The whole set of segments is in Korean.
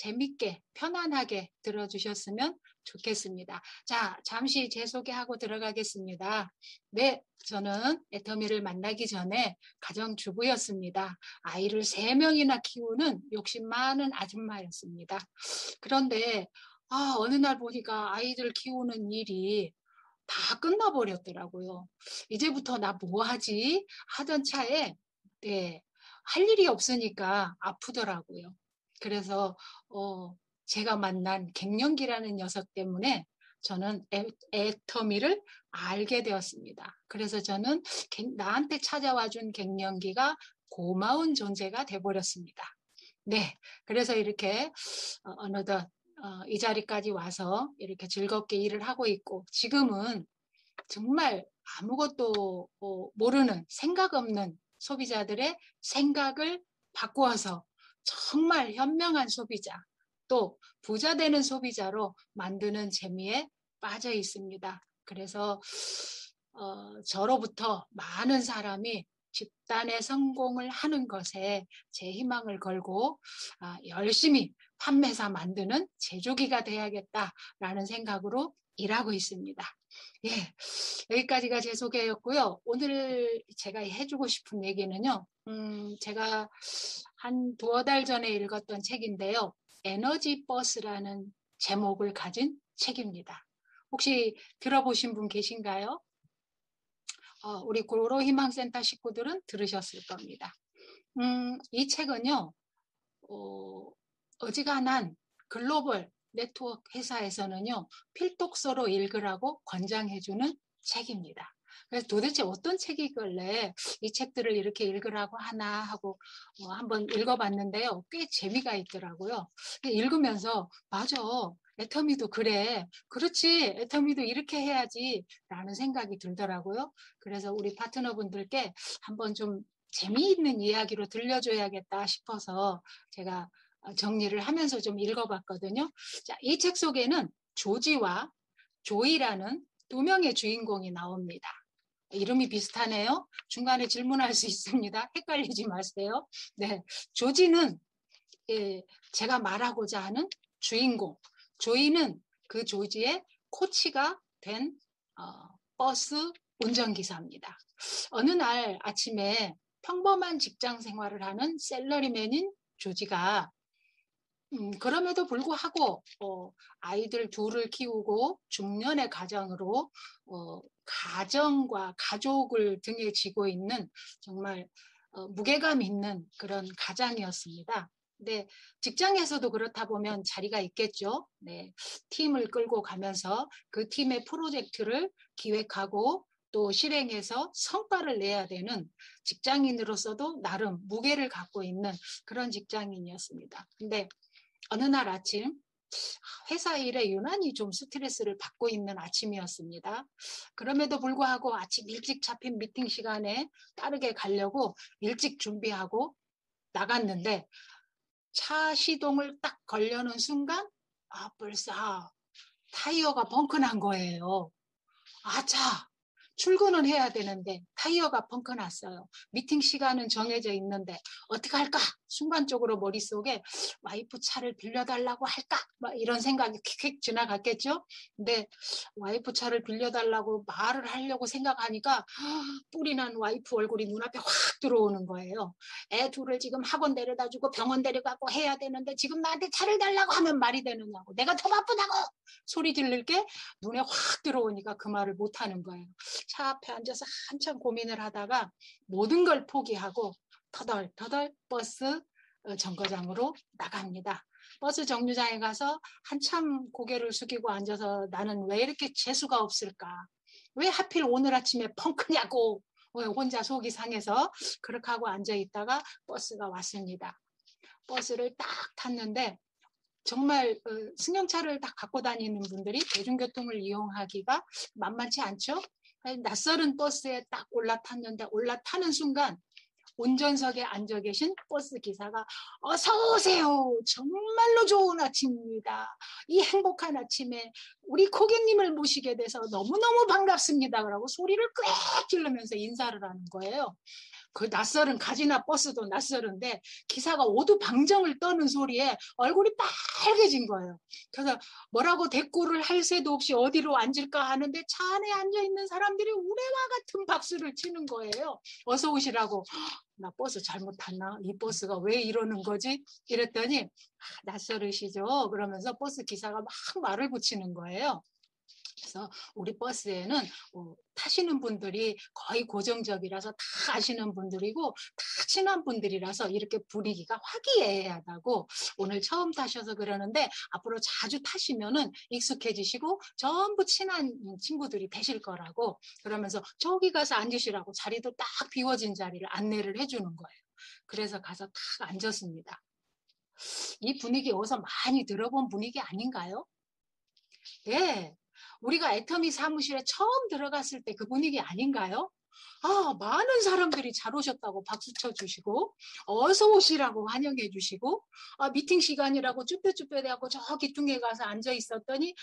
재밌게 편안하게 들어주셨으면 좋겠습니다. 자, 잠시 제 소개하고 들어가겠습니다. 네, 저는 애터미를 만나기 전에 가정주부였습니다. 아이를 3명이나 키우는 욕심 많은 아줌마였습니다. 그런데 어느 날 보니까 아이들 키우는 일이 다 끝나버렸더라고요. 이제부터 나 뭐 하지? 하던 차에 네, 할 일이 없으니까 아프더라고요. 그래서 제가 만난 갱년기라는 녀석 때문에 저는 애터미를 알게 되었습니다. 그래서 저는 나한테 찾아와준 갱년기가 고마운 존재가 돼버렸습니다. 네, 그래서 이렇게 어느덧 이 자리까지 와서 이렇게 즐겁게 일을 하고 있고 지금은 정말 아무것도 모르는 생각 없는 소비자들의 생각을 바꾸어서 정말 현명한 소비자 또 부자 되는 소비자로 만드는 재미에 빠져 있습니다. 그래서 저로부터 많은 사람이 집단의 성공을 하는 것에 제 희망을 걸고 열심히 판매사 만드는 제조기가 돼야겠다라는 생각으로 일하고 있습니다. 예, 여기까지가 제 소개였고요. 오늘 제가 해주고 싶은 얘기는요. 제가 한 2달 전에 읽었던 책인데요. 에너지 버스라는 제목을 가진 책입니다. 혹시 들어보신 분 계신가요? 우리 고로희망센터 식구들은 들으셨을 겁니다. 이 책은요, 어지간한 글로벌 네트워크 회사에서는요, 필독서로 읽으라고 권장해주는 책입니다. 그래서 도대체 어떤 책이길래 이 책들을 이렇게 읽으라고 하나 하고 한번 읽어봤는데요. 꽤 재미가 있더라고요. 읽으면서 맞아. 애터미도 그래. 그렇지. 애터미도 이렇게 해야지 라는 생각이 들더라고요. 그래서 우리 파트너분들께 한번 좀 재미있는 이야기로 들려줘야겠다 싶어서 제가 정리를 하면서 좀 읽어봤거든요. 자, 이 책 속에는 조지와 조이라는 2명의 주인공이 나옵니다. 이름이 비슷하네요. 중간에 질문할 수 있습니다. 헷갈리지 마세요. 네, 조지는 제가 말하고자 하는 주인공, 조이는 그 조지의 코치가 된 버스 운전기사입니다. 어느 날 아침에 평범한 직장 생활을 하는 셀러리맨인 조지가 그럼에도 불구하고 아이들 2을 키우고 중년의 가장으로 가정과 가족을 등에 지고 있는 정말 무게감 있는 그런 가장이었습니다. 근데 직장에서도 그렇다 보면 자리가 있겠죠. 네, 팀을 끌고 가면서 그 팀의 프로젝트를 기획하고 또 실행해서 성과를 내야 되는 직장인으로서도 나름 무게를 갖고 있는 그런 직장인이었습니다. 근데 어느 날 아침 회사 일에 유난히 좀 스트레스를 받고 있는 아침이었습니다. 그럼에도 불구하고 아침 일찍 잡힌 미팅 시간에 빠르게 가려고 일찍 준비하고 나갔는데 차 시동을 딱 걸려는 순간 벌써 타이어가 벙커 난 거예요. 아차! 출근은 해야 되는데 타이어가 펑크 났어요. 미팅 시간은 정해져 있는데 어떡할까? 순간적으로 머릿속에 와이프 차를 빌려달라고 할까? 막 이런 생각이 킥킥 지나갔겠죠? 근데 와이프 차를 빌려달라고 말을 하려고 생각하니까 뿔이 난 와이프 얼굴이 눈앞에 확 들어오는 거예요. 애 2을 지금 학원 데려다주고 병원 데려가고 해야 되는데 지금 나한테 차를 달라고 하면 말이 되느냐고. 내가 더 바쁘다고 소리 지를 게 눈에 확 들어오니까 그 말을 못하는 거예요. 차 앞에 앉아서 한참 고민을 하다가 모든 걸 포기하고 터덜터덜 버스 정거장으로 나갑니다. 버스 정류장에 가서 한참 고개를 숙이고 앉아서 나는 왜 이렇게 재수가 없을까? 왜 하필 오늘 아침에 펑크냐고 혼자 속이 상해서 그렇게 하고 앉아있다가 버스가 왔습니다. 버스를 딱 탔는데 정말 승용차를 딱 갖고 다니는 분들이 대중교통을 이용하기가 만만치 않죠? 낯설은 버스에 딱 올라탔는데 올라타는 순간 운전석에 앉아 계신 버스 기사가 어서 오세요. 정말로 좋은 아침입니다. 이 행복한 아침에 우리 고객님을 모시게 돼서 너무너무 반갑습니다. 라고 소리를 꽥 지르면서 인사를 하는 거예요. 그 낯설은 가지나 버스도 낯설은데 기사가 오두방정을 떠는 소리에 얼굴이 빨개진 거예요. 그래서 뭐라고 대꾸를 할 새도 없이 어디로 앉을까 하는데 차 안에 앉아있는 사람들이 우레와 같은 박수를 치는 거예요. 어서 오시라고. 나 버스 잘못 탔나? 이 버스가 왜 이러는 거지? 이랬더니 낯설으시죠? 그러면서 버스 기사가 막 말을 붙이는 거예요. 그래서 우리 버스에는 타시는 분들이 거의 고정적이라서 다 아시는 분들이고 다 친한 분들이라서 이렇게 분위기가 화기애애하다고, 오늘 처음 타셔서 그러는데 앞으로 자주 타시면은 익숙해지시고 전부 친한 친구들이 되실 거라고, 그러면서 저기 가서 앉으시라고 자리도 딱 비워진 자리를 안내를 해주는 거예요. 그래서 가서 딱 앉았습니다. 이 분위기 어디서 많이 들어본 분위기 아닌가요? 네. 우리가 애터미 사무실에 처음 들어갔을 때 그 분위기 아닌가요? 많은 사람들이 잘 오셨다고 박수 쳐주시고, 어서 오시라고 환영해 주시고, 미팅 시간이라고 쭈뼛쭈뼛하고 저기 뚱에 가서 앉아 있었더니,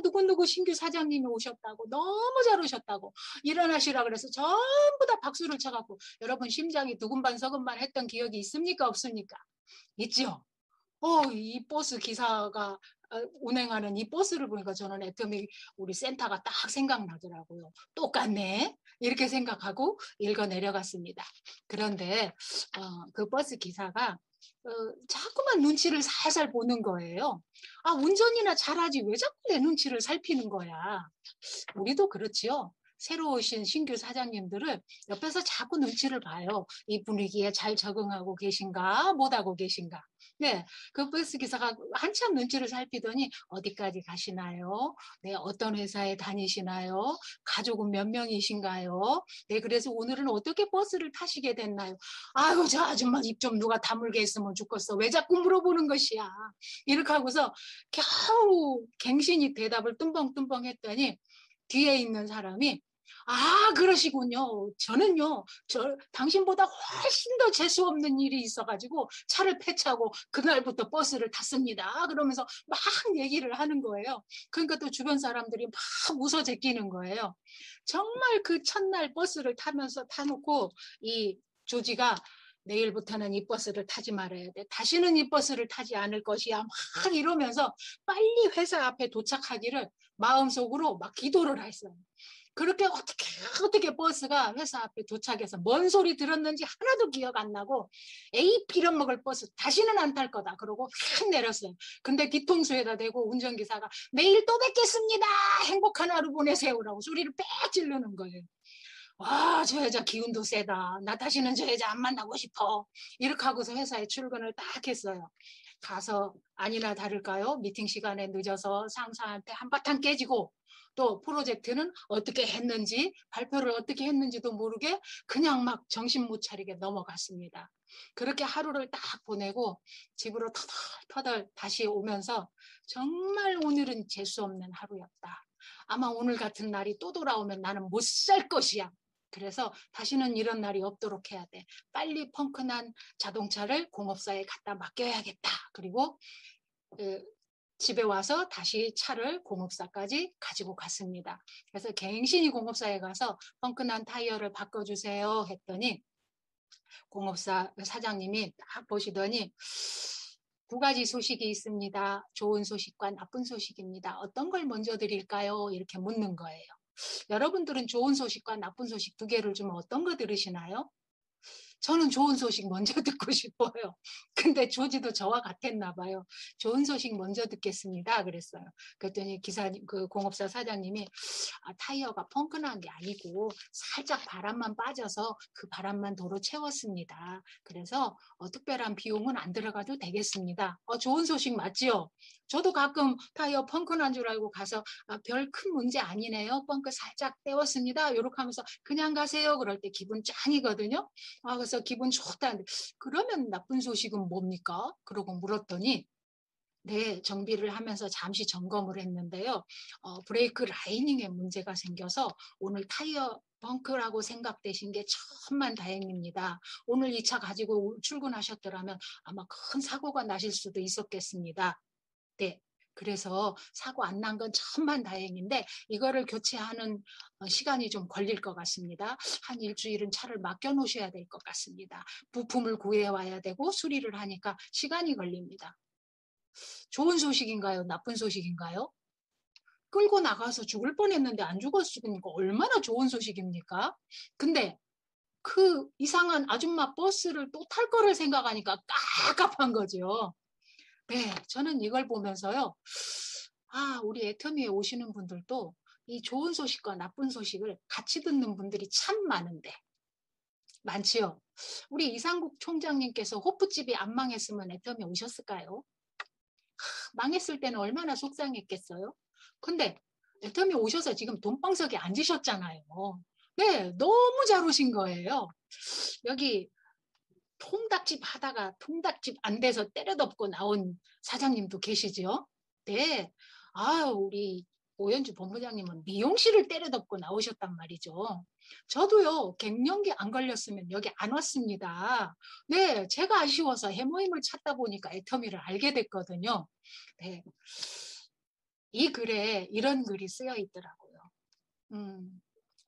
누구누구 신규 사장님이 오셨다고, 너무 잘 오셨다고, 일어나시라 그래서 전부 다 박수를 쳐갖고, 여러분 심장이 두근반서근반 했던 기억이 있습니까? 없습니까? 있죠? 이 버스 기사가 운행하는 이 버스를 보니까 저는 애터미 우리 센터가 딱 생각나더라고요. 똑같네. 이렇게 생각하고 읽어 내려갔습니다. 그런데 그 버스 기사가 자꾸만 눈치를 살살 보는 거예요. 운전이나 잘하지 왜 자꾸 내 눈치를 살피는 거야. 우리도 그렇지요. 새로 오신 신규 사장님들을 옆에서 자꾸 눈치를 봐요. 이 분위기에 잘 적응하고 계신가 못하고 계신가. 네, 그 버스 기사가 한참 눈치를 살피더니 어디까지 가시나요? 네, 어떤 회사에 다니시나요? 가족은 몇 명이신가요? 네, 그래서 오늘은 어떻게 버스를 타시게 됐나요? 아유, 저 아줌마 입 좀 누가 다물게 했으면 좋겠어. 왜 자꾸 물어보는 것이야? 이렇게 하고서 겨우 갱신이 대답을 뚱벙뚱벙 했더니 뒤에 있는 사람이 그러시군요. 저는요, 당신보다 훨씬 더 재수없는 일이 있어가지고 차를 폐차하고 그날부터 버스를 탔습니다. 그러면서 막 얘기를 하는 거예요. 그러니까 또 주변 사람들이 막 웃어 제끼는 거예요. 정말 그 첫날 버스를 타놓고 이 조지가 내일부터는 이 버스를 타지 말아야 돼. 다시는 이 버스를 타지 않을 것이야. 막 이러면서 빨리 회사 앞에 도착하기를 마음속으로 막 기도를 했어요. 그렇게 어떻게 버스가 회사 앞에 도착해서 뭔 소리 들었는지 하나도 기억 안 나고 에이 빌어먹을 버스 다시는 안 탈 거다 그러고 확 내렸어요. 근데 뒤통수에다 대고 운전기사가 내일 또 뵙겠습니다. 행복한 하루 보내세요라고 소리를 빽 지르는 거예요. 저 여자 기운도 세다. 나 다시는 저 여자 안 만나고 싶어. 이렇게 하고서 회사에 출근을 딱 했어요. 가서 아니나 다를까요? 미팅 시간에 늦어서 상사한테 한바탕 깨지고, 또 프로젝트는 어떻게 했는지, 발표를 어떻게 했는지도 모르게 그냥 막 정신 못 차리게 넘어갔습니다. 그렇게 하루를 딱 보내고 집으로 터덜터덜 다시 오면서 정말 오늘은 재수 없는 하루였다. 아마 오늘 같은 날이 또 돌아오면 나는 못 살 것이야. 그래서 다시는 이런 날이 없도록 해야 돼. 빨리 펑크난 자동차를 공업사에 갖다 맡겨야겠다. 그리고 집에 와서 다시 차를 공업사까지 가지고 갔습니다. 그래서 갱신히 공업사에 가서 펑크난 타이어를 바꿔주세요 했더니 공업사 사장님이 딱 보시더니 두 가지 소식이 있습니다. 좋은 소식과 나쁜 소식입니다. 어떤 걸 먼저 드릴까요? 이렇게 묻는 거예요. 여러분들은 좋은 소식과 나쁜 소식 두 개를 주면 어떤 거 들으시나요? 저는 좋은 소식 먼저 듣고 싶어요. 근데 조지도 저와 같았나 봐요. 좋은 소식 먼저 듣겠습니다. 그랬어요. 그랬더니 기사님, 그 공업사 사장님이 타이어가 펑크난 게 아니고 살짝 바람만 빠져서 그 바람만 도로 채웠습니다. 그래서 특별한 비용은 안 들어가도 되겠습니다. 좋은 소식 맞지요? 저도 가끔 타이어 펑크난 줄 알고 가서 별 큰 문제 아니네요. 펑크 살짝 떼었습니다. 이렇게 하면서 그냥 가세요. 그럴 때 기분 짱이거든요. 그래서 기분 좋다는데 그러면 나쁜 소식은 뭡니까? 그러고 물었더니 네, 정비를 하면서 잠시 점검을 했는데요. 브레이크 라이닝에 문제가 생겨서 오늘 타이어 벙크라고 생각되신 게 천만 다행입니다. 오늘 이 차 가지고 출근하셨더라면 아마 큰 사고가 나실 수도 있었겠습니다. 네. 그래서 사고 안 난 건 천만 다행인데 이거를 교체하는 시간이 좀 걸릴 것 같습니다. 한 일주일은 차를 맡겨 놓으셔야 될 것 같습니다. 부품을 구해 와야 되고 수리를 하니까 시간이 걸립니다. 좋은 소식인가요? 나쁜 소식인가요? 끌고 나가서 죽을 뻔했는데 안 죽었으니까 얼마나 좋은 소식입니까? 근데 그 이상한 아줌마 버스를 또 탈 거를 생각하니까 깝깝한 거죠. 네, 저는 이걸 보면서요. 아, 우리 애터미에 오시는 분들도 이 좋은 소식과 나쁜 소식을 같이 듣는 분들이 참 많은데 많지요. 우리 이상국 총장님께서 호프집이 안 망했으면 애터미 오셨을까요? 망했을 때는 얼마나 속상했겠어요. 근데 애터미 오셔서 지금 돈방석에 앉으셨잖아요. 네, 너무 잘 오신 거예요. 여기 통닭집 하다가 통닭집 안 돼서 때려덮고 나온 사장님도 계시죠? 네. 아, 우리 오연주 본부장님은 미용실을 때려덮고 나오셨단 말이죠. 저도요, 갱년기 안 걸렸으면 여기 안 왔습니다. 네, 제가 아쉬워서 해모임을 찾다 보니까 애터미를 알게 됐거든요. 네. 이 글에 이런 글이 쓰여 있더라고요.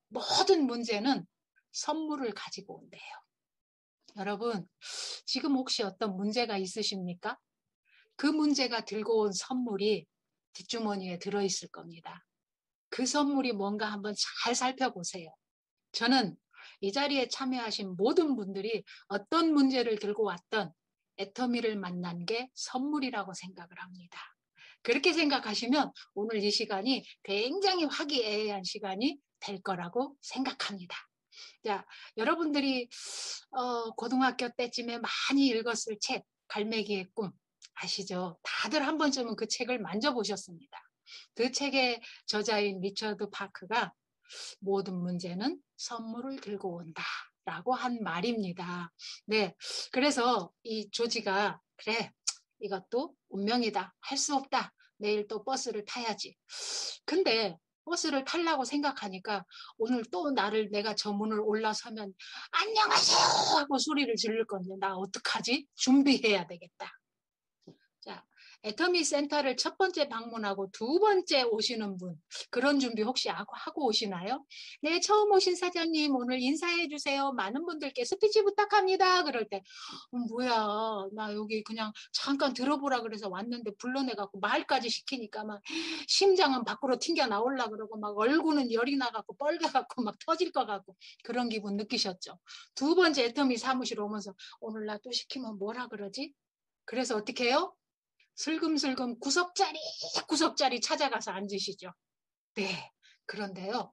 모든 문제는 선물을 가지고 온대요. 여러분, 지금 혹시 어떤 문제가 있으십니까? 그 문제가 들고 온 선물이 뒷주머니에 들어있을 겁니다. 그 선물이 뭔가 한번 잘 살펴보세요. 저는 이 자리에 참여하신 모든 분들이 어떤 문제를 들고 왔던 애터미를 만난 게 선물이라고 생각을 합니다. 그렇게 생각하시면 오늘 이 시간이 굉장히 화기애애한 시간이 될 거라고 생각합니다. 자, 여러분들이 고등학교 때쯤에 많이 읽었을 책 갈매기의 꿈 아시죠? 다들 한 번쯤은 그 책을 만져보셨습니다. 그 책의 저자인 리처드 파크가 모든 문제는 선물을 들고 온다 라고 한 말입니다. 네, 그래서 이 조지가 그래, 이것도 운명이다, 할 수 없다, 내일 또 버스를 타야지. 근데 버스를 타려고 생각하니까 오늘 또 나를 내가 저 문을 올라서면 안녕하세요 하고 소리를 지를 건데 나 어떡하지? 준비해야 되겠다. 자, 애터미 센터를 첫 번째 방문하고 두 번째 오시는 분 그런 준비 혹시 하고 오시나요? 네, 처음 오신 사장님 오늘 인사해 주세요. 많은 분들께 스피치 부탁합니다. 그럴 때 뭐야 나 여기 그냥 잠깐 들어보라 그래서 왔는데 불러내갖고 말까지 시키니까 막 심장은 밖으로 튕겨 나올라 그러고 막 얼굴은 열이 나갖고 뻘개갖고 막 터질 것 같고 그런 기분 느끼셨죠? 두 번째 애터미 사무실 오면서 오늘 나 또 시키면 뭐라 그러지? 그래서 어떻게 해요? 슬금슬금 구석자리 찾아가서 앉으시죠. 네. 그런데요.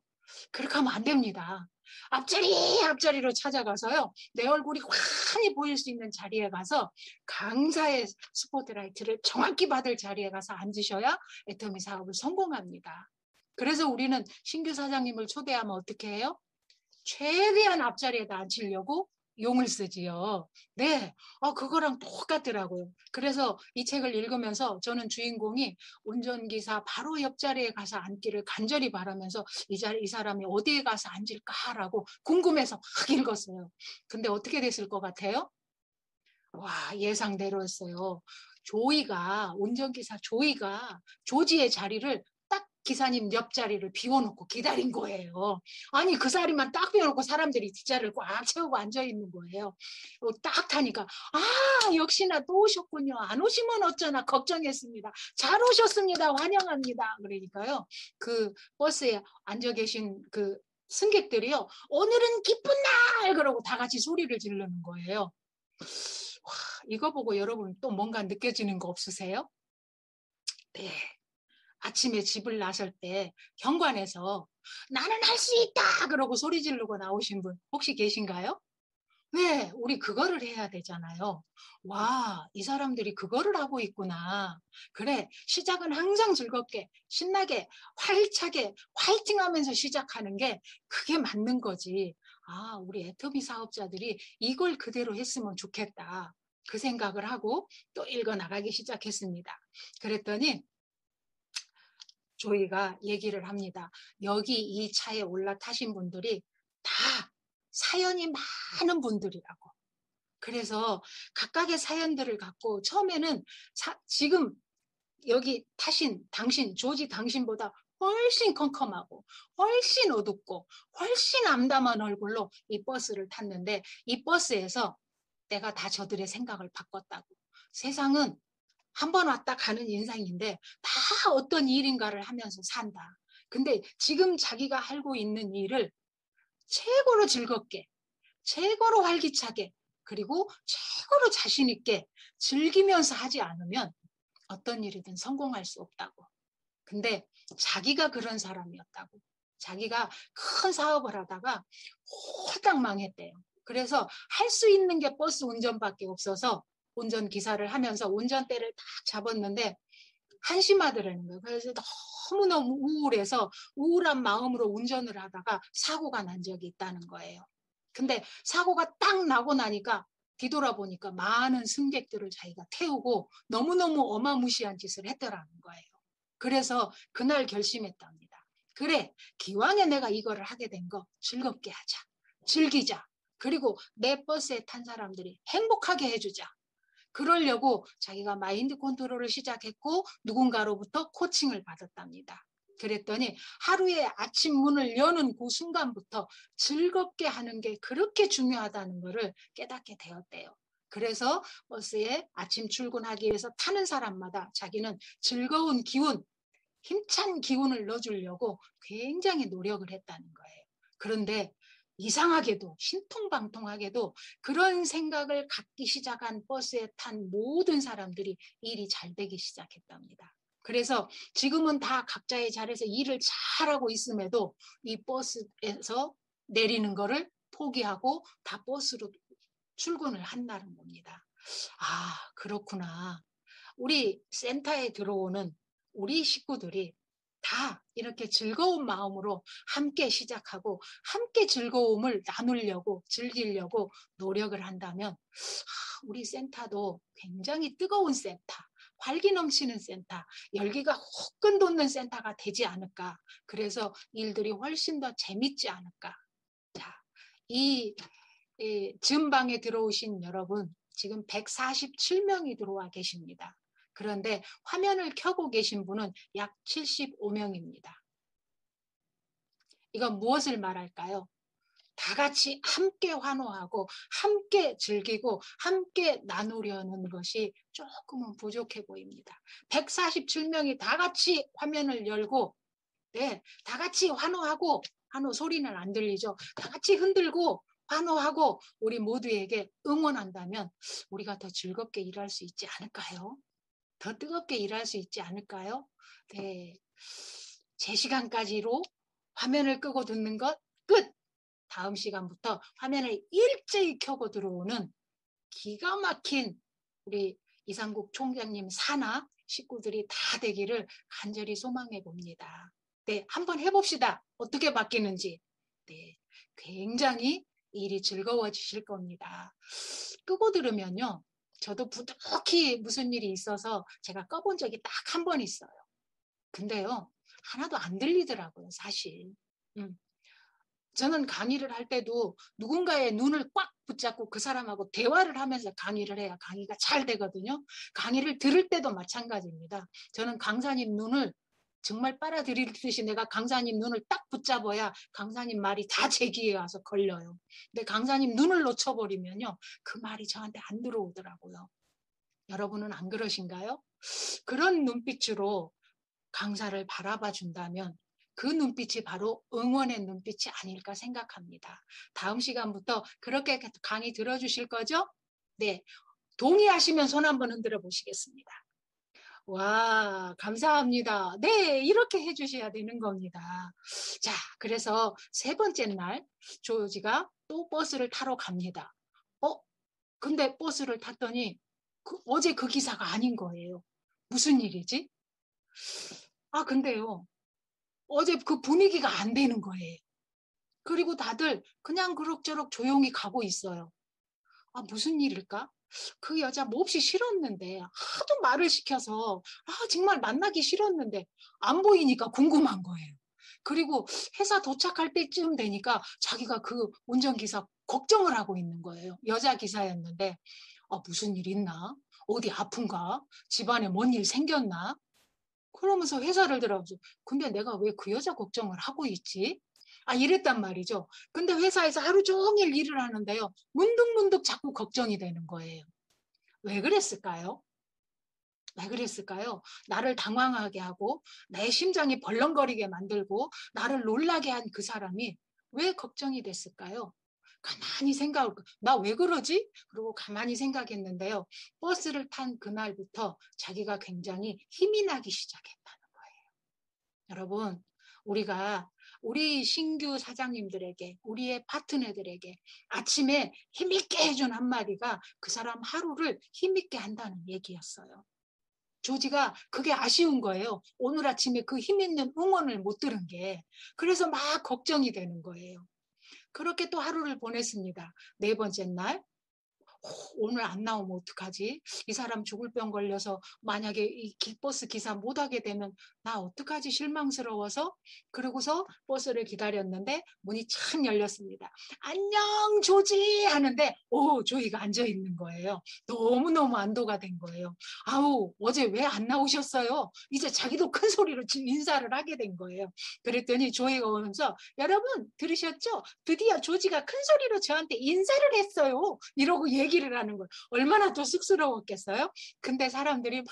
그렇게 하면 안 됩니다. 앞자리로 찾아가서요. 내 얼굴이 환히 보일 수 있는 자리에 가서 강사의 스포트라이트를 정확히 받을 자리에 가서 앉으셔야 애터미 사업을 성공합니다. 그래서 우리는 신규 사장님을 초대하면 어떻게 해요? 최대한 앞자리에다 앉히려고 용을 쓰지요. 네, 그거랑 똑같더라고요. 그래서 이 책을 읽으면서 저는 주인공이 운전기사 바로 옆자리에 가서 앉기를 간절히 바라면서 이 사람이 어디에 가서 앉을까라고 궁금해서 막 읽었어요. 근데 어떻게 됐을 것 같아요? 와, 예상대로였어요. 운전기사 조이가 조지의 자리를 딱 기사님 옆자리를 비워놓고 기다린 거예요. 아니, 그 자리만 딱 비워놓고 사람들이 뒷자리를 꽉 채우고 앉아있는 거예요. 딱 타니까, 아, 역시나 또 오셨군요. 안 오시면 어쩌나 걱정했습니다. 잘 오셨습니다. 환영합니다. 그러니까요. 그 버스에 앉아 계신 그 승객들이요. 오늘은 기쁜 날! 그러고 다 같이 소리를 지르는 거예요. 와, 이거 보고 여러분 또 뭔가 느껴지는 거 없으세요? 네. 아침에 집을 나설 때 현관에서 나는 할 수 있다! 그러고 소리 지르고 나오신 분 혹시 계신가요? 네, 우리 그거를 해야 되잖아요. 와, 이 사람들이 그거를 하고 있구나. 그래, 시작은 항상 즐겁게, 신나게, 활차게, 화이팅 하면서 시작하는 게 그게 맞는 거지. 아, 우리 애터미 사업자들이 이걸 그대로 했으면 좋겠다. 그 생각을 하고 또 읽어나가기 시작했습니다. 그랬더니 조이가 얘기를 합니다. 여기 이 차에 올라타신 분들이 다 사연이 많은 분들이라고. 그래서 각각의 사연들을 갖고 처음에는 지금 여기 당신, 조지 당신보다 훨씬 컴컴하고 훨씬 어둡고 훨씬 암담한 얼굴로 이 버스를 탔는데 이 버스에서 내가 다 저들의 생각을 바꿨다고. 세상은 한 번 왔다 가는 인생인데 다 어떤 일인가를 하면서 산다. 근데 지금 자기가 하고 있는 일을 최고로 즐겁게, 최고로 활기차게, 그리고 최고로 자신 있게 즐기면서 하지 않으면 어떤 일이든 성공할 수 없다고. 근데 자기가 그런 사람이었다고. 자기가 큰 사업을 하다가 홀딱 망했대요. 그래서 할 수 있는 게 버스 운전밖에 없어서 운전기사를 하면서 운전대를 딱 잡았는데 한심하더라는 거예요. 그래서 너무너무 우울해서 우울한 마음으로 운전을 하다가 사고가 난 적이 있다는 거예요. 근데 사고가 딱 나고 나니까 뒤돌아보니까 많은 승객들을 자기가 태우고 너무너무 어마무시한 짓을 했더라는 거예요. 그래서 그날 결심했답니다. 그래, 기왕에 내가 이거를 하게 된 거 즐겁게 하자. 즐기자. 그리고 내 버스에 탄 사람들이 행복하게 해주자. 그러려고 자기가 마인드 컨트롤을 시작했고 누군가로부터 코칭을 받았답니다. 그랬더니 하루에 아침 문을 여는 그 순간부터 즐겁게 하는 게 그렇게 중요하다는 것을 깨닫게 되었대요. 그래서 버스에 아침 출근하기 위해서 타는 사람마다 자기는 즐거운 기운, 힘찬 기운을 넣어주려고 굉장히 노력을 했다는 거예요. 그런데 이상하게도 신통방통하게도 그런 생각을 갖기 시작한 버스에 탄 모든 사람들이 일이 잘 되기 시작했답니다. 그래서 지금은 다 각자의 자리에서 일을 잘하고 있음에도 이 버스에서 내리는 거를 포기하고 다 버스로 출근을 한다는 겁니다. 아, 그렇구나. 우리 센터에 들어오는 우리 식구들이 다 이렇게 즐거운 마음으로 함께 시작하고 함께 즐거움을 나누려고 즐기려고 노력을 한다면 우리 센터도 굉장히 뜨거운 센터, 활기 넘치는 센터, 열기가 후끈 돋는 센터가 되지 않을까. 그래서 일들이 훨씬 더 재밌지 않을까. 자, 이 즈음방에 들어오신 여러분 지금 147명이 들어와 계십니다. 그런데 화면을 켜고 계신 분은 약 75명입니다. 이건 무엇을 말할까요? 다 같이 함께 환호하고 함께 즐기고 함께 나누려는 것이 조금은 부족해 보입니다. 147명이 다 같이 화면을 열고 네, 다 같이 환호하고 환호 소리는 안 들리죠. 다 같이 흔들고 환호하고 우리 모두에게 응원한다면 우리가 더 즐겁게 일할 수 있지 않을까요? 더 뜨겁게 일할 수 있지 않을까요? 네, 제 시간까지로 화면을 끄고 듣는 것 끝! 다음 시간부터 화면을 일제히 켜고 들어오는 기가 막힌 우리 이상국 총장님 산하 식구들이 다 되기를 간절히 소망해 봅니다. 네, 한번 해봅시다. 어떻게 바뀌는지. 네, 굉장히 일이 즐거워지실 겁니다. 끄고 들으면요. 저도 부득이 무슨 일이 있어서 제가 꺼본 적이 딱 한 번 있어요. 근데요, 하나도 안 들리더라고요, 사실. 저는 강의를 할 때도 누군가의 눈을 꽉 붙잡고 그 사람하고 대화를 하면서 강의를 해야 강의가 잘 되거든요. 강의를 들을 때도 마찬가지입니다. 저는 강사님 눈을 정말 빨아들이듯이 내가 강사님 눈을 딱 붙잡아야 강사님 말이 다 제 귀에 와서 걸려요. 근데 강사님 눈을 놓쳐버리면요. 그 말이 저한테 안 들어오더라고요. 여러분은 안 그러신가요? 그런 눈빛으로 강사를 바라봐 준다면 그 눈빛이 바로 응원의 눈빛이 아닐까 생각합니다. 다음 시간부터 그렇게 강의 들어주실 거죠? 네. 동의하시면 손 한번 흔들어 보시겠습니다. 와, 감사합니다. 네, 이렇게 해주셔야 되는 겁니다. 자, 그래서 세 번째 날 조지가 또 버스를 타러 갑니다. 근데 버스를 탔더니 어제 그 기사가 아닌 거예요. 무슨 일이지? 근데요. 어제 그 분위기가 안 되는 거예요. 그리고 다들 그냥 그럭저럭 조용히 가고 있어요. 무슨 일일까? 그 여자 몹시 싫었는데 하도 말을 시켜서 정말 만나기 싫었는데 안 보이니까 궁금한 거예요. 그리고 회사 도착할 때쯤 되니까 자기가 그 운전기사 걱정을 하고 있는 거예요. 여자 기사였는데 무슨 일 있나? 어디 아픈가? 집안에 뭔 일 생겼나? 그러면서 회사를 들어가서 근데 내가 왜 그 여자 걱정을 하고 있지? 이랬단 말이죠. 근데 회사에서 하루 종일 일을 하는데요. 문득문득 자꾸 걱정이 되는 거예요. 왜 그랬을까요? 왜 그랬을까요? 나를 당황하게 하고 내 심장이 벌렁거리게 만들고 나를 놀라게 한 그 사람이 왜 걱정이 됐을까요? 가만히 생각을, 나 왜 그러지? 그리고 가만히 생각했는데요. 버스를 탄 그날부터 자기가 굉장히 힘이 나기 시작했다는 거예요. 여러분, 우리가 우리 신규 사장님들에게, 우리의 파트너들에게 아침에 힘있게 해준 한마디가 그 사람 하루를 힘있게 한다는 얘기였어요. 조지가 그게 아쉬운 거예요. 오늘 아침에 그 힘있는 응원을 못 들은 게. 그래서 막 걱정이 되는 거예요. 그렇게 또 하루를 보냈습니다. 네 번째 날 오늘 안 나오면 어떡하지? 이 사람 죽을 병 걸려서 만약에 이 버스 기사 못하게 되면 나 어떡하지? 실망스러워서 그러고서 버스를 기다렸는데 문이 창 열렸습니다. 안녕 조지 하는데 조이가 앉아있는 거예요. 너무너무 안도가 된 거예요. 아우 어제 왜 안 나오셨어요? 이제 자기도 큰 소리로 인사를 하게 된 거예요. 그랬더니 조이가 오면서 여러분 들으셨죠? 드디어 조지가 큰 소리로 저한테 인사를 했어요. 이러고 얘기를 하는 거예요. 얼마나 또 쑥스러웠겠어요? 근데 사람들이 막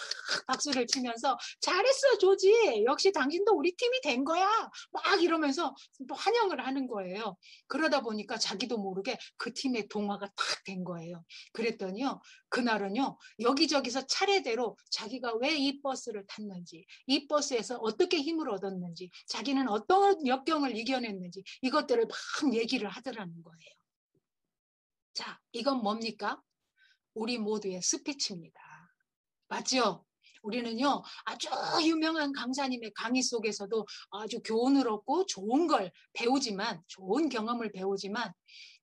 박수를 치면서 잘했어 조지. 역시 당신도 우리 팀이 된 거야. 막 이러면서 또 환영을 하는 거예요. 그러다 보니까 자기도 모르게 그 팀의 동화가 탁 된 거예요. 그랬더니요. 그날은요. 여기저기서 차례대로 자기가 왜 이 버스를 탔는지 이 버스에서 어떻게 힘을 얻었는지 자기는 어떤 역경을 이겨냈는지 이것들을 막 얘기를 하더라는 거예요. 자, 이건 뭡니까? 우리 모두의 스피치입니다. 맞죠? 우리는요, 아주 유명한 강사님의 강의 속에서도 아주 교훈을 얻고 좋은 걸 배우지만, 좋은 경험을 배우지만,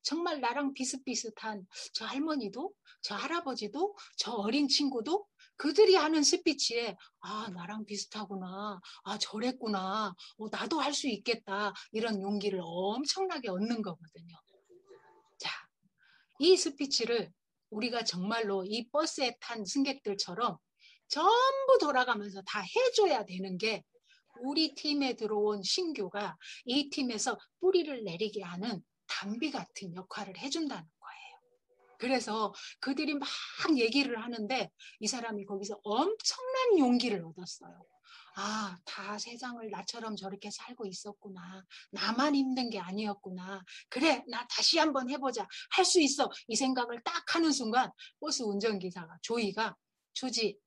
정말 나랑 비슷비슷한 저 할머니도, 저 할아버지도, 저 어린 친구도 그들이 하는 스피치에, 나랑 비슷하구나. 저랬구나. 나도 할 수 있겠다. 이런 용기를 엄청나게 얻는 거거든요. 자, 이 스피치를 우리가 정말로 이 버스에 탄 승객들처럼 전부 돌아가면서 다 해줘야 되는 게 우리 팀에 들어온 신규가 이 팀에서 뿌리를 내리게 하는 담비 같은 역할을 해준다는 거예요. 그래서 그들이 막 얘기를 하는데 이 사람이 거기서 엄청난 용기를 얻었어요. 다 세상을 나처럼 저렇게 살고 있었구나. 나만 힘든 게 아니었구나. 그래, 나 다시 한번 해보자. 할 수 있어. 이 생각을 딱 하는 순간 버스 운전기사가 조이가 조지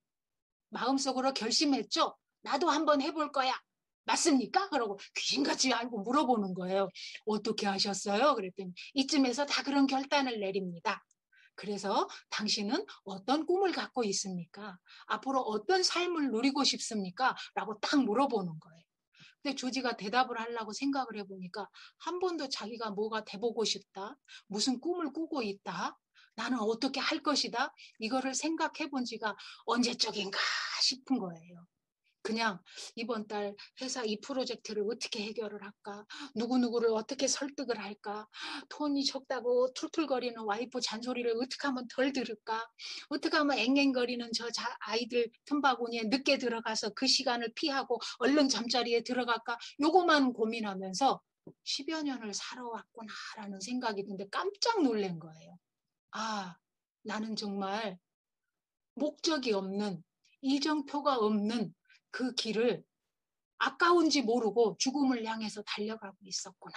마음속으로 결심했죠. 나도 한번 해볼 거야. 맞습니까? 그러고 귀신같이 알고 물어보는 거예요. 어떻게 하셨어요? 그랬더니 이쯤에서 다 그런 결단을 내립니다. 그래서 당신은 어떤 꿈을 갖고 있습니까? 앞으로 어떤 삶을 누리고 싶습니까? 라고 딱 물어보는 거예요. 근데 조지가 대답을 하려고 생각을 해보니까 한 번도 자기가 뭐가 돼보고 싶다. 무슨 꿈을 꾸고 있다. 나는 어떻게 할 것이다. 이거를 생각해 본 지가 언제적인가 싶은 거예요. 그냥 이번 달 회사 이 프로젝트를 어떻게 해결을 할까? 누구누구를 어떻게 설득을 할까? 돈이 적다고 툴툴거리는 와이프 잔소리를 어떻게 하면 덜 들을까? 어떻게 하면 앵앵거리는 저 아이들 틈바구니에 늦게 들어가서 그 시간을 피하고 얼른 잠자리에 들어갈까? 요거만 고민하면서 10여 년을 살아왔구나라는 생각이 드는데 깜짝 놀란 거예요. 나는 정말 목적이 없는 이정표가 없는 그 길을 아까운지 모르고 죽음을 향해서 달려가고 있었구나.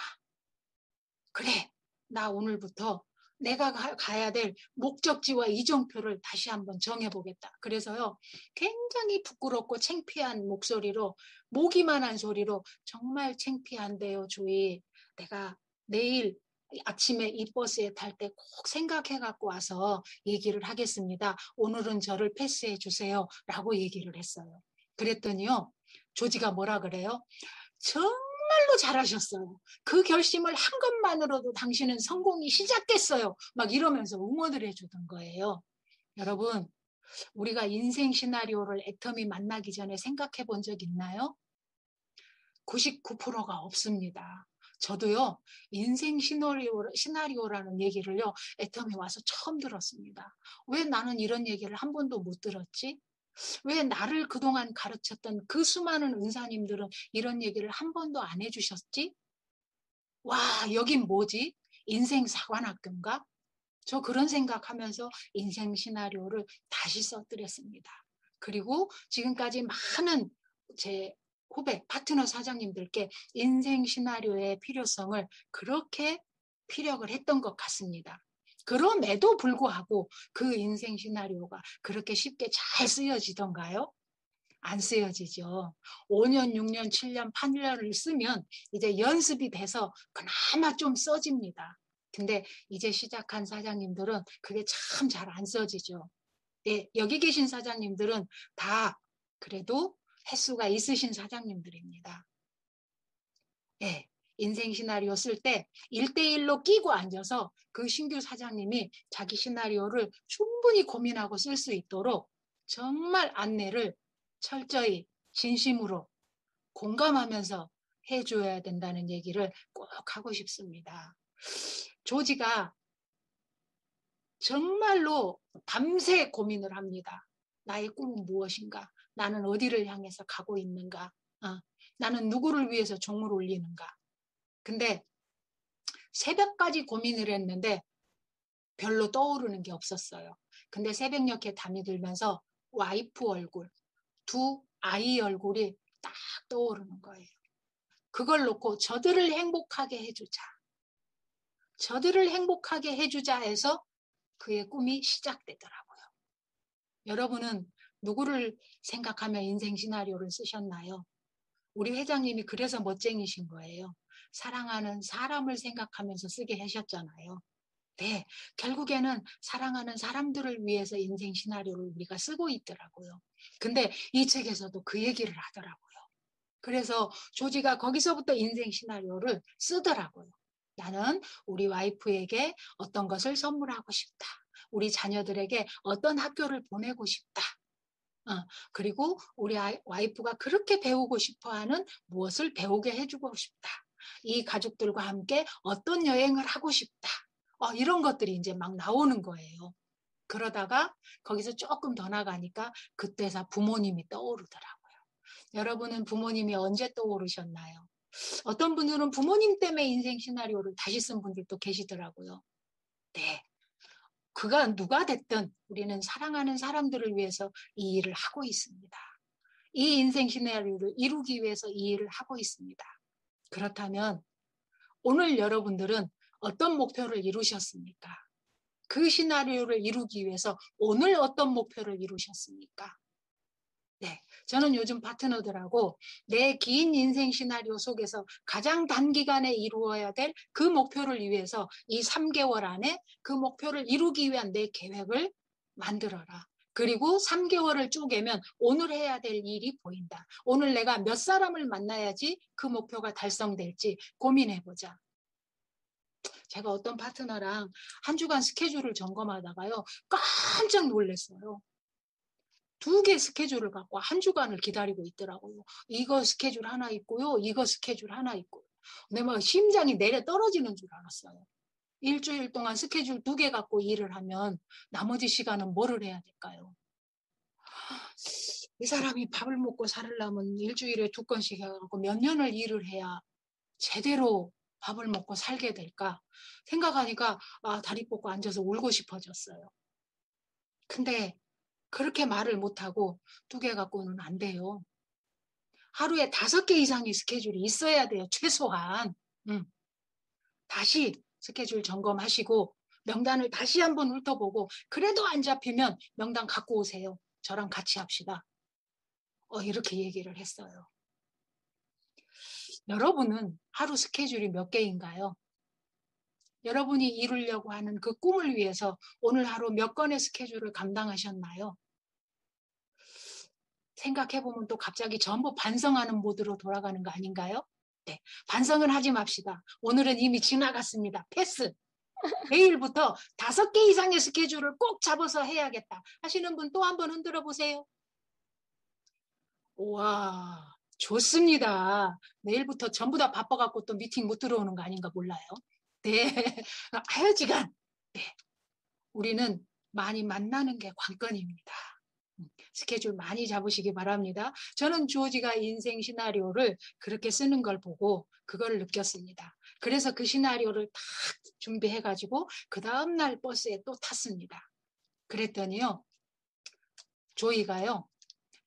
그래, 나 오늘부터 내가 가야 될 목적지와 이정표를 다시 한번 정해보겠다. 그래서요, 굉장히 부끄럽고 창피한 목소리로, 모기만한 소리로 정말 창피한데요, 조이. 내가 내일 아침에 이 버스에 탈 때 꼭 생각해갖고 와서 얘기를 하겠습니다. 오늘은 저를 패스해 주세요. 라고 얘기를 했어요. 그랬더니요, 조지가 뭐라 그래요? 정말로 잘하셨어요. 그 결심을 한 것만으로도 당신은 성공이 시작됐어요. 막 이러면서 응원을 해주던 거예요. 여러분, 우리가 인생 시나리오를 애터미 만나기 전에 생각해 본 적 있나요? 99%가 없습니다. 저도요, 인생 시나리오라는 얘기를요, 애터미 와서 처음 들었습니다. 왜 나는 이런 얘기를 한 번도 못 들었지? 왜 나를 그동안 가르쳤던 그 수많은 은사님들은 이런 얘기를 한 번도 안 해주셨지? 와, 여긴 뭐지? 인생 사관학교인가? 저 그런 생각하면서 인생 시나리오를 다시 써드렸습니다. 그리고 지금까지 많은 제 후배, 파트너 사장님들께 인생 시나리오의 필요성을 그렇게 피력을 했던 것 같습니다. 그럼에도 불구하고 그 인생 시나리오가 그렇게 쉽게 잘 쓰여지던가요? 안 쓰여지죠. 5년, 6년, 7년, 8년을 쓰면 이제 연습이 돼서 그나마 좀 써집니다. 근데 이제 시작한 사장님들은 그게 참 잘 안 써지죠. 예, 여기 계신 사장님들은 다 그래도 횟수가 있으신 사장님들입니다. 예, 인생 시나리오 쓸 때 1대1로 끼고 앉아서 그 신규 사장님이 자기 시나리오를 충분히 고민하고 쓸 수 있도록 정말 안내를 철저히 진심으로 공감하면서 해줘야 된다는 얘기를 꼭 하고 싶습니다. 조지가 정말로 밤새 고민을 합니다. 나의 꿈은 무엇인가? 나는 어디를 향해서 가고 있는가? 나는 누구를 위해서 종을 올리는가? 근데 새벽까지 고민을 했는데 별로 떠오르는 게 없었어요. 근데 새벽녘에 담이 들면서 와이프 얼굴, 두 아이 얼굴이 딱 떠오르는 거예요. 그걸 놓고 저들을 행복하게 해주자. 저들을 행복하게 해주자 해서 그의 꿈이 시작되더라고요. 여러분은 누구를 생각하며 인생 시나리오를 쓰셨나요? 우리 회장님이 그래서 멋쟁이신 거예요. 사랑하는 사람을 생각하면서 쓰게 하셨잖아요. 네, 결국에는 사랑하는 사람들을 위해서 인생 시나리오를 우리가 쓰고 있더라고요. 근데 이 책에서도 그 얘기를 하더라고요. 그래서 조지가 거기서부터 인생 시나리오를 쓰더라고요. 나는 우리 와이프에게 어떤 것을 선물하고 싶다. 우리 자녀들에게 어떤 학교를 보내고 싶다. 그리고 우리 와이프가 그렇게 배우고 싶어하는 무엇을 배우게 해주고 싶다. 이 가족들과 함께 어떤 여행을 하고 싶다. 이런 것들이 이제 막 나오는 거예요. 그러다가 거기서 조금 더 나가니까 그때서 부모님이 떠오르더라고요. 여러분은 부모님이 언제 떠오르셨나요? 어떤 분들은 부모님 때문에 인생 시나리오를 다시 쓴 분들도 계시더라고요. 네. 그가 누가 됐든 우리는 사랑하는 사람들을 위해서 이 일을 하고 있습니다. 이 인생 시나리오를 이루기 위해서 이 일을 하고 있습니다. 그렇다면 오늘 여러분들은 어떤 목표를 이루셨습니까? 그 시나리오를 이루기 위해서 오늘 어떤 목표를 이루셨습니까? 네, 저는 요즘 파트너들하고 내 긴 인생 시나리오 속에서 가장 단기간에 이루어야 될 그 목표를 위해서 이 3개월 안에 그 목표를 이루기 위한 내 계획을 만들어라. 그리고 3개월을 쪼개면 오늘 해야 될 일이 보인다. 오늘 내가 몇 사람을 만나야지 그 목표가 달성될지 고민해보자. 제가 어떤 파트너랑 한 주간 스케줄을 점검하다가요. 깜짝 놀랐어요. 2개 스케줄을 갖고 한 주간을 기다리고 있더라고요. 이거 스케줄 하나 있고요. 이거 스케줄 하나 있고요. 근데 막 심장이 내려 떨어지는 줄 알았어요. 일주일 동안 스케줄 2개 갖고 일을 하면 나머지 시간은 뭐를 해야 될까요? 이 사람이 밥을 먹고 살려면 일주일에 2건씩 해갖고 몇 년을 일을 해야 제대로 밥을 먹고 살게 될까 생각하니까 다리 뻗고 앉아서 울고 싶어졌어요. 근데 그렇게 말을 못하고 2개 갖고는 안 돼요. 하루에 5개 이상의 스케줄이 있어야 돼요. 최소한. 다시 스케줄 점검하시고 명단을 다시 한번 훑어보고 그래도 안 잡히면 명단 갖고 오세요. 저랑 같이 합시다. 이렇게 얘기를 했어요. 여러분은 하루 스케줄이 몇 개인가요? 여러분이 이루려고 하는 그 꿈을 위해서 오늘 하루 몇 건의 스케줄을 감당하셨나요? 생각해보면 또 갑자기 전부 반성하는 모드로 돌아가는 거 아닌가요? 네, 반성은 하지 맙시다. 오늘은 이미 지나갔습니다. 패스. 내일부터 5개 이상의 스케줄을 꼭 잡아서 해야겠다 하시는 분 또 한번 흔들어 보세요. 와, 좋습니다. 내일부터 전부 다 바빠갖고 또 미팅 못 들어오는 거 아닌가 몰라요. 네, 하여지간 네, 우리는 많이 만나는 게 관건입니다. 스케줄 많이 잡으시기 바랍니다. 저는 조지가 인생 시나리오를 그렇게 쓰는 걸 보고 그걸 느꼈습니다. 그래서 그 시나리오를 딱 준비해가지고 그 다음날 버스에 또 탔습니다. 그랬더니요, 조이가요,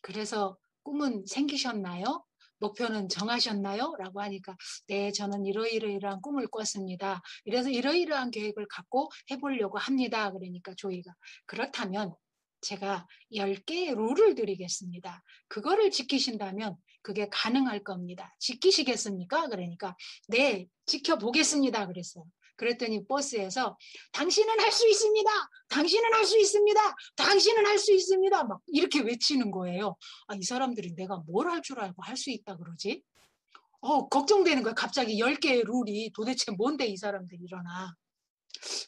그래서 꿈은 생기셨나요? 목표는 정하셨나요? 라고 하니까 네, 저는 이러이러한 꿈을 꿨습니다. 이래서 이러이러한 계획을 갖고 해보려고 합니다. 그러니까 조이가 그렇다면 제가 10개의 룰을 드리겠습니다. 그거를 지키신다면 그게 가능할 겁니다. 지키시겠습니까? 그러니까 네, 지켜보겠습니다. 그랬어요. 그랬더니 버스에서 당신은 할 수 있습니다. 당신은 할 수 있습니다. 당신은 할 수 있습니다. 막 이렇게 외치는 거예요. 아, 이 사람들이 내가 뭘 할 줄 알고 할 수 있다 그러지? 걱정되는 거야. 갑자기 10개의 룰이 도대체 뭔데 이 사람들이 일어나.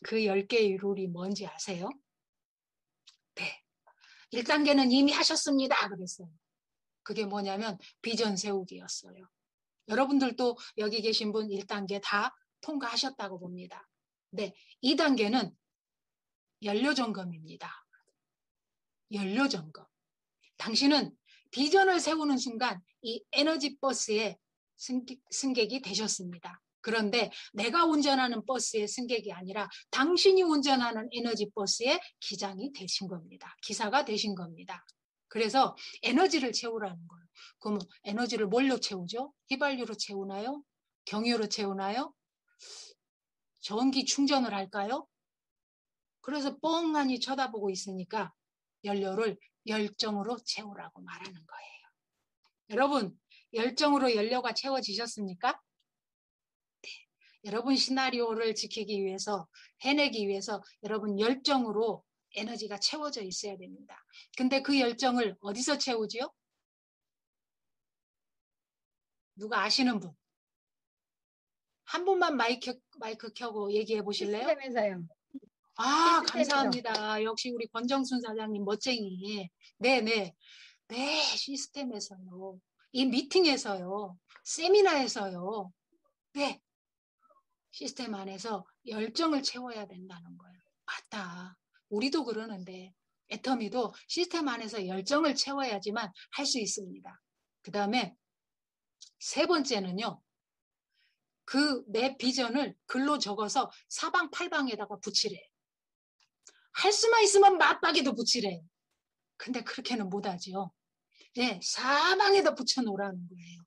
그 10개의 룰이 뭔지 아세요? 네. 1단계는 이미 하셨습니다. 그랬어요. 그게 뭐냐면 비전 세우기였어요. 여러분들도 여기 계신 분 1단계 다 통과하셨다고 봅니다. 네. 2단계는 연료점검입니다. 연료점검. 당신은 비전을 세우는 순간 이 에너지 버스에 승객이 되셨습니다. 그런데 내가 운전하는 버스의 승객이 아니라 당신이 운전하는 에너지 버스의 기장이 되신 겁니다. 기사가 되신 겁니다. 그래서 에너지를 채우라는 거예요. 그럼 에너지를 뭘로 채우죠? 휘발유로 채우나요? 경유로 채우나요? 전기 충전을 할까요? 그래서 뻥하니 쳐다보고 있으니까 연료를 열정으로 채우라고 말하는 거예요. 여러분, 열정으로 연료가 채워지셨습니까? 네. 여러분 시나리오를 지키기 위해서, 해내기 위해서 여러분 열정으로 에너지가 채워져 있어야 됩니다. 근데 그 열정을 어디서 채우지요? 누가 아시는 분? 한 분만 마이크 켜고 얘기해 보실래요? 시스템에서요. 아, 시스템에서. 감사합니다. 역시 우리 권정순 사장님 멋쟁이. 네네. 네, 시스템에서요. 이 미팅에서요. 세미나에서요. 네, 시스템 안에서 열정을 채워야 된다는 거예요. 맞다. 우리도 그러는데 애터미도 시스템 안에서 열정을 채워야지만 할 수 있습니다. 그 다음에 세 번째는요. 그 내 비전을 글로 적어서 사방팔방에다가 붙이래. 할 수만 있으면 맞박에도 붙이래. 근데 그렇게는 못하지요. 네, 사방에다 붙여놓으라는 거예요.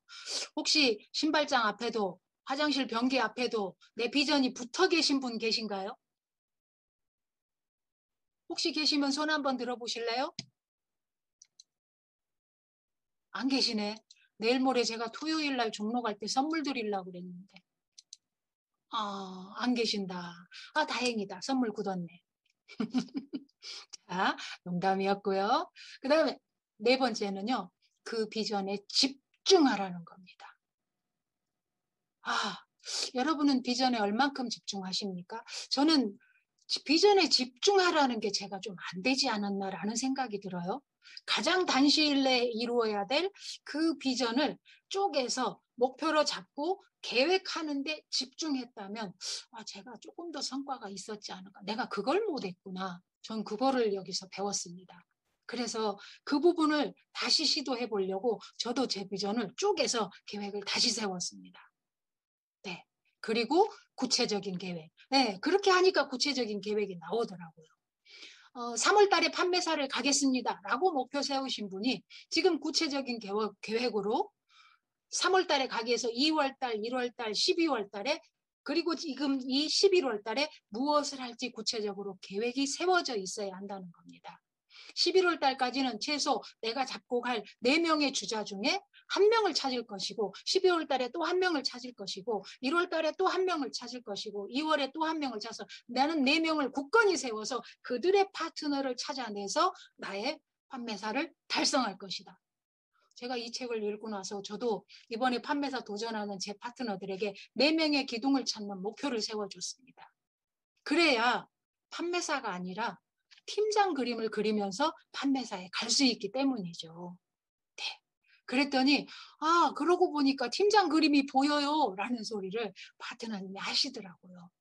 혹시 신발장 앞에도 화장실 변기 앞에도 내 비전이 붙어 계신 분 계신가요? 혹시 계시면 손 한번 들어보실래요? 안 계시네. 내일 모레 제가 토요일 날 종로 갈 때 선물 드리려고 그랬는데. 안 계신다. 아, 다행이다. 선물 굳었네. 자, 농담이었고요. 그 다음에 네 번째는요. 그 비전에 집중하라는 겁니다. 여러분은 비전에 얼만큼 집중하십니까? 저는 비전에 집중하라는 게 제가 좀 안 되지 않았나라는 생각이 들어요. 가장 단시일 내에 이루어야 될 그 비전을 쪼개서 목표로 잡고 계획하는데 집중했다면 제가 조금 더 성과가 있었지 않을까. 내가 그걸 못했구나. 전 그거를 여기서 배웠습니다. 그래서 그 부분을 다시 시도해 보려고 저도 제 비전을 쪼개서 계획을 다시 세웠습니다. 네. 그리고 구체적인 계획. 네, 그렇게 하니까 구체적인 계획이 나오더라고요. 3월 달에 판매사를 가겠습니다. 라고 목표 세우신 분이 지금 구체적인 계획으로 3월 달에 가기 위해서 2월 달, 1월 달, 12월 달에 그리고 지금 이 11월 달에 무엇을 할지 구체적으로 계획이 세워져 있어야 한다는 겁니다. 11월 달까지는 최소 내가 잡고 갈 4명의 주자 중에 1명을 찾을 것이고 12월 달에 또 1명을 찾을 것이고 1월 달에 또 1명을 찾을 것이고 2월에 또 1명을 찾아서 나는 4명을 굳건히 세워서 그들의 파트너를 찾아내서 나의 판매사를 달성할 것이다. 제가 이 책을 읽고 나서 저도 이번에 판매사 도전하는 제 파트너들에게 4명의 기둥을 찾는 목표를 세워줬습니다. 그래야 판매사가 아니라 팀장 그림을 그리면서 판매사에 갈 수 있기 때문이죠. 네. 그랬더니 그러고 보니까 팀장 그림이 보여요 라는 소리를 파트너님이 하시더라고요.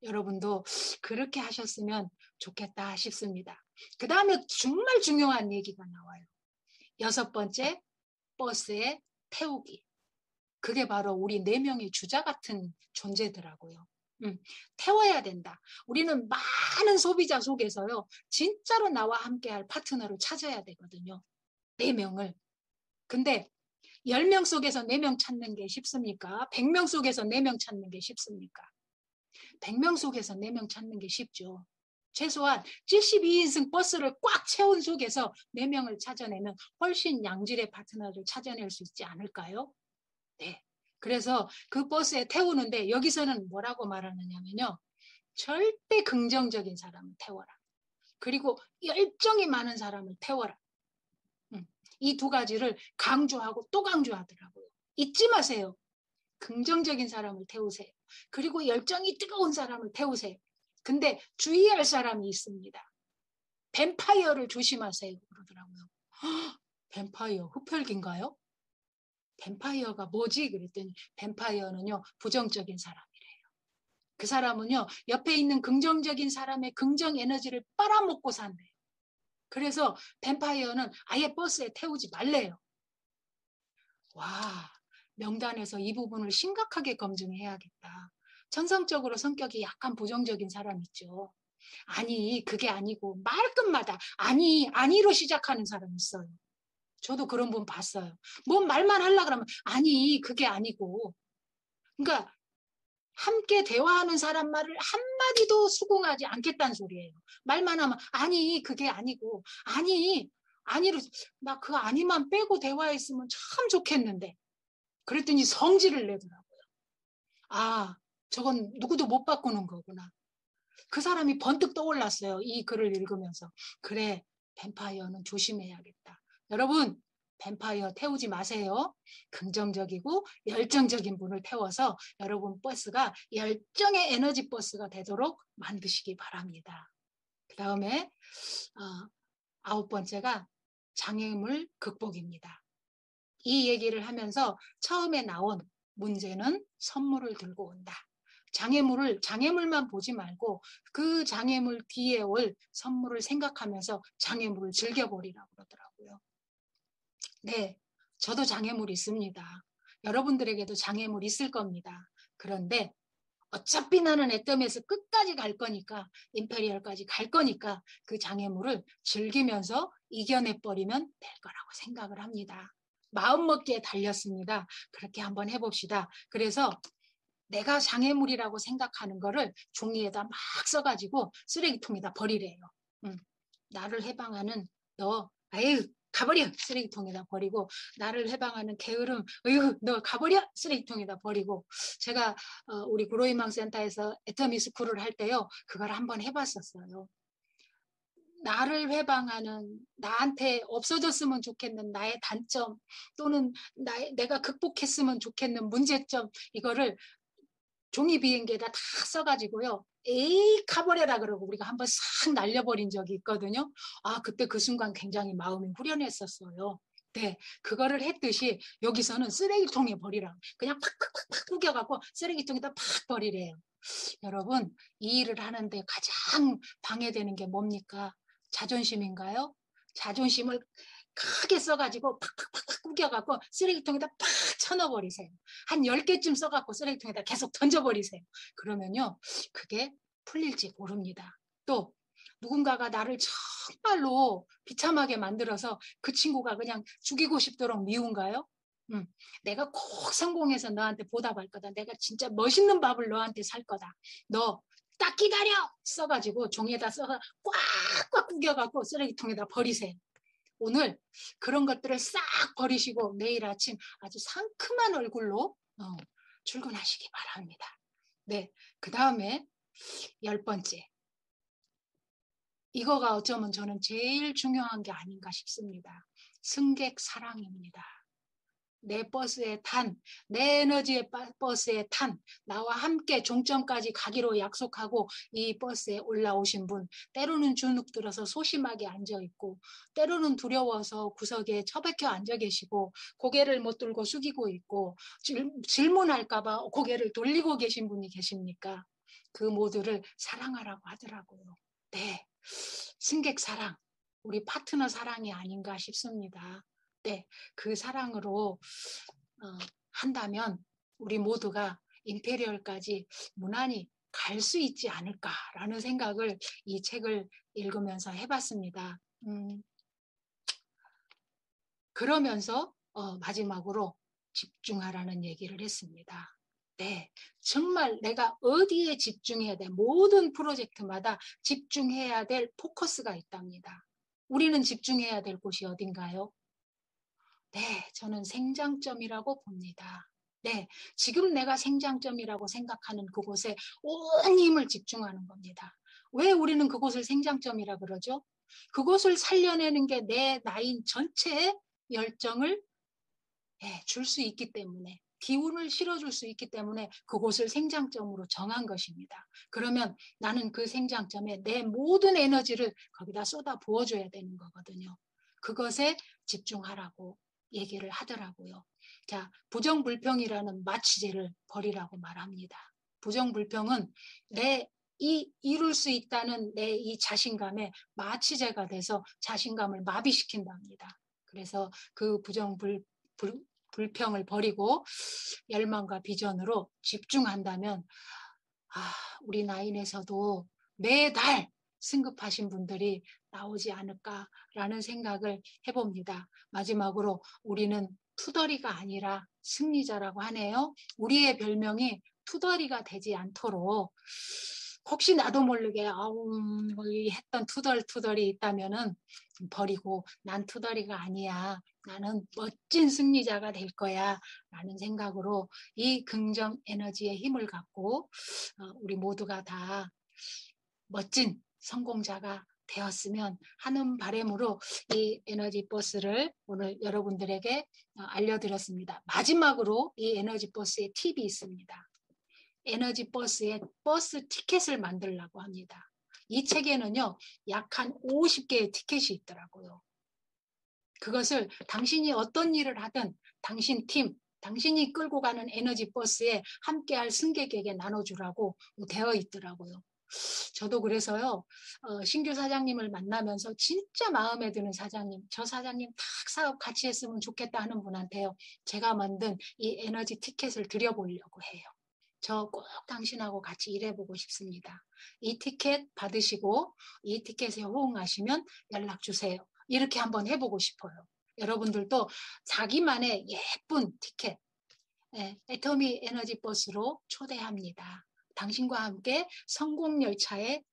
여러분도 그렇게 하셨으면 좋겠다 싶습니다. 그 다음에 정말 중요한 얘기가 나와요. 6번째, 버스에 태우기. 그게 바로 우리 4명의 주자 같은 존재더라고요. 태워야 된다. 우리는 많은 소비자 속에서요, 진짜로 나와 함께할 파트너를 찾아야 되거든요. 4명을. 근데 10명 속에서 4명 찾는 게 쉽습니까? 100명 속에서 4명 찾는 게 쉽습니까? 100명 속에서 4명 찾는 게 쉽죠. 최소한 72인승 버스를 꽉 채운 속에서 4명을 찾아내면 훨씬 양질의 파트너를 찾아낼 수 있지 않을까요? 네. 그래서 그 버스에 태우는데 여기서는 뭐라고 말하느냐면요. 절대 긍정적인 사람을 태워라. 그리고 열정이 많은 사람을 태워라. 이 2가지를 강조하고 또 강조하더라고요. 잊지 마세요. 긍정적인 사람을 태우세요. 그리고 열정이 뜨거운 사람을 태우세요. 근데 주의할 사람이 있습니다. 뱀파이어를 조심하세요. 그러더라고요. 뱀파이어, 흡혈귀인가요? 뱀파이어가 뭐지? 그랬더니 뱀파이어는요, 부정적인 사람이래요. 그 사람은요, 옆에 있는 긍정적인 사람의 긍정 에너지를 빨아먹고 산대요. 그래서 뱀파이어는 아예 버스에 태우지 말래요. 와, 명단에서 이 부분을 심각하게 검증해야겠다. 천성적으로 성격이 약간 부정적인 사람 있죠. 아니, 그게 아니고 말끝마다 아니로 시작하는 사람 있어요. 저도 그런 분 봤어요. 뭔 말만 하려고 그러면 아니, 그게 아니고. 그러니까 함께 대화하는 사람 말을 한마디도 수긍하지 않겠다는 소리예요. 말만 하면 아니, 그게 아니고. 아니로 나 그 아니만 빼고 대화했으면 참 좋겠는데. 그랬더니 성질을 내더라고요. 아, 저건 누구도 못 바꾸는 거구나. 그 사람이 번뜩 떠올랐어요. 이 글을 읽으면서. 그래, 뱀파이어는 조심해야겠다. 여러분, 뱀파이어 태우지 마세요. 긍정적이고 열정적인 분을 태워서 여러분 버스가 열정의 에너지 버스가 되도록 만드시기 바랍니다. 그 다음에 9번째가 장애물 극복입니다. 이 얘기를 하면서 처음에 나온 문제는 선물을 들고 온다. 장애물만 보지 말고 그 장애물 뒤에 올 선물을 생각하면서 장애물을 즐겨버리라고 그러더라고요. 네, 저도 장애물 있습니다. 여러분들에게도 장애물 있을 겁니다. 그런데 어차피 나는 애덤에서 끝까지 갈 거니까, 임페리얼까지 갈 거니까 그 장애물을 즐기면서 이겨내버리면 될 거라고 생각을 합니다. 마음먹기에 달렸습니다. 그렇게 한번 해봅시다. 그래서 내가 장애물이라고 생각하는 거를 종이에다 막 써가지고 쓰레기통에다 버리래요. 나를 해방하는 너, 아유, 가버려! 쓰레기통에다 버리고, 나를 해방하는 게으름, 어휴, 너 가버려! 쓰레기통에다 버리고. 제가 우리 구로희망센터에서 애터미 스쿨을 할 때요, 그걸 한번 해봤었어요. 나를 해방하는, 나한테 없어졌으면 좋겠는 나의 단점, 또는 내가 극복했으면 좋겠는 문제점, 이거를 종이 비행기에다 다 써가지고요. 에이 가버려라 그러고 우리가 한번 싹 날려버린 적이 있거든요. 아, 그때 그 순간 굉장히 마음이 후련했었어요. 네, 그거를 했듯이 여기서는 쓰레기통에 버리라. 그냥 팍팍팍팍 구겨갖고 쓰레기통에다 팍 버리래요. 여러분, 이 일을 하는데 가장 방해되는 게 뭡니까? 자존심인가요? 자존심을 크게 써가지고 팍팍팍팍 구겨갖고 쓰레기통에다 팍 쳐넣어버리세요. 한 10개쯤 써갖고 쓰레기통에다 계속 던져버리세요. 그러면요, 그게 풀릴지 모릅니다. 또 누군가가 나를 정말로 비참하게 만들어서 그 친구가 그냥 죽이고 싶도록 미운가요? 내가 꼭 성공해서 너한테 보답할 거다. 내가 진짜 멋있는 밥을 너한테 살 거다. 너 딱 기다려! 써가지고 종이에다 써서 꽉꽉 구겨갖고 쓰레기통에다 버리세요. 오늘 그런 것들을 싹 버리시고 내일 아침 아주 상큼한 얼굴로 출근하시기 바랍니다. 네, 그 다음에 10번째. 이거가 어쩌면 저는 제일 중요한 게 아닌가 싶습니다. 승객 사랑입니다. 내 버스에 탄, 내 에너지의 버스에 탄, 나와 함께 종점까지 가기로 약속하고 이 버스에 올라오신 분, 때로는 주눅 들어서 소심하게 앉아있고, 때로는 두려워서 구석에 처박혀 앉아 계시고, 고개를 못 들고 숙이고 있고, 질문할까봐 고개를 돌리고 계신 분이 계십니까? 그 모두를 사랑하라고 하더라고요. 네. 승객 사랑, 우리 파트너 사랑이 아닌가 싶습니다. 네, 그 사랑으로 한다면 우리 모두가 임페리얼까지 무난히 갈 수 있지 않을까라는 생각을 이 책을 읽으면서 해봤습니다. 그러면서 마지막으로 집중하라는 얘기를 했습니다. 네, 정말 내가 어디에 집중해야 돼? 모든 프로젝트마다 집중해야 될 포커스가 있답니다. 우리는 집중해야 될 곳이 어딘가요? 네, 저는 생장점이라고 봅니다. 네, 지금 내가 생장점이라고 생각하는 그곳에 온 힘을 집중하는 겁니다. 왜 우리는 그곳을 생장점이라 그러죠? 그곳을 살려내는 게 내 나인 전체의 열정을 줄 수 있기 때문에, 기운을 실어줄 수 있기 때문에 그곳을 생장점으로 정한 것입니다. 그러면 나는 그 생장점에 내 모든 에너지를 거기다 쏟아 부어줘야 되는 거거든요. 그것에 집중하라고 얘기를 하더라고요. 자, 부정불평이라는 마취제를 버리라고 말합니다. 부정불평은 이룰 수 있다는 내 이 자신감에 마취제가 돼서 자신감을 마비시킨답니다. 그래서 그 불평을 버리고 열망과 비전으로 집중한다면 우리 나인에서도 매달 승급하신 분들이 나오지 않을까라는 생각을 해봅니다. 마지막으로 우리는 투덜이가 아니라 승리자라고 하네요. 우리의 별명이 투덜이가 되지 않도록 혹시 나도 모르게 했던 투덜투덜이 있다면은 버리고 난 투덜이가 아니야. 나는 멋진 승리자가 될 거야 라는 생각으로 이 긍정 에너지의 힘을 갖고 우리 모두가 다 멋진 성공자가 되었으면 하는 바람으로 이 에너지 버스를 오늘 여러분들에게 알려드렸습니다. 마지막으로 이 에너지 버스의 팁이 있습니다. 에너지 버스에 버스 티켓을 만들라고 합니다. 이 책에는요, 약 한 50개의 티켓이 있더라고요. 그것을 당신이 어떤 일을 하든 당신 팀, 당신이 끌고 가는 에너지 버스에 함께할 승객에게 나눠주라고 되어 있더라고요. 저도 그래서요, 신규 사장님을 만나면서 진짜 마음에 드는 사장님, 저 사장님 딱 사업 같이 했으면 좋겠다 하는 분한테요, 제가 만든 이 에너지 티켓을 드려보려고 해요. 저 꼭 당신하고 같이 일해보고 싶습니다. 이 티켓 받으시고 이 티켓에 호응하시면 연락 주세요. 이렇게 한번 해보고 싶어요. 여러분들도 자기만의 예쁜 티켓, 애터미 에너지 버스로 초대합니다. 당신과 함께 성공열차에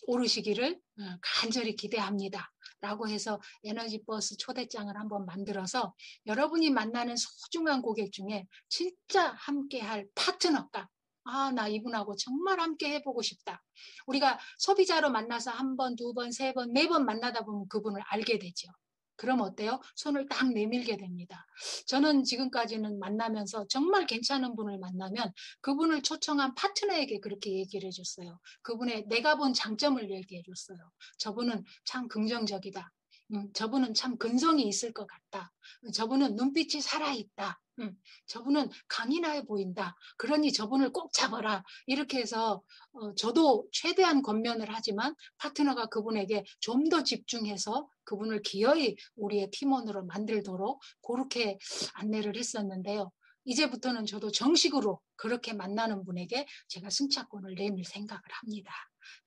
오르시기를 간절히 기대합니다. 라고 해서 에너지 버스 초대장을 한번 만들어서 여러분이 만나는 소중한 고객 중에 진짜 함께할 파트너가 나 이분하고 정말 함께 해보고 싶다. 우리가 소비자로 만나서 한 번, 두 번, 세 번, 매번 만나다 보면 그분을 알게 되죠. 그럼 어때요? 손을 딱 내밀게 됩니다. 저는 지금까지는 만나면서 정말 괜찮은 분을 만나면 그분을 초청한 파트너에게 그렇게 얘기를 해줬어요. 그분의 내가 본 장점을 얘기해줬어요. 저분은 참 긍정적이다. 저분은 참 근성이 있을 것 같다. 저분은 눈빛이 살아있다. 저분은 강인해 보인다. 그러니 저분을 꼭 잡아라. 이렇게 해서 저도 최대한 권면을 하지만 파트너가 그분에게 좀 더 집중해서 그분을 기어이 우리의 팀원으로 만들도록 그렇게 안내를 했었는데요. 이제부터는 저도 정식으로 그렇게 만나는 분에게 제가 승차권을 내밀 생각을 합니다.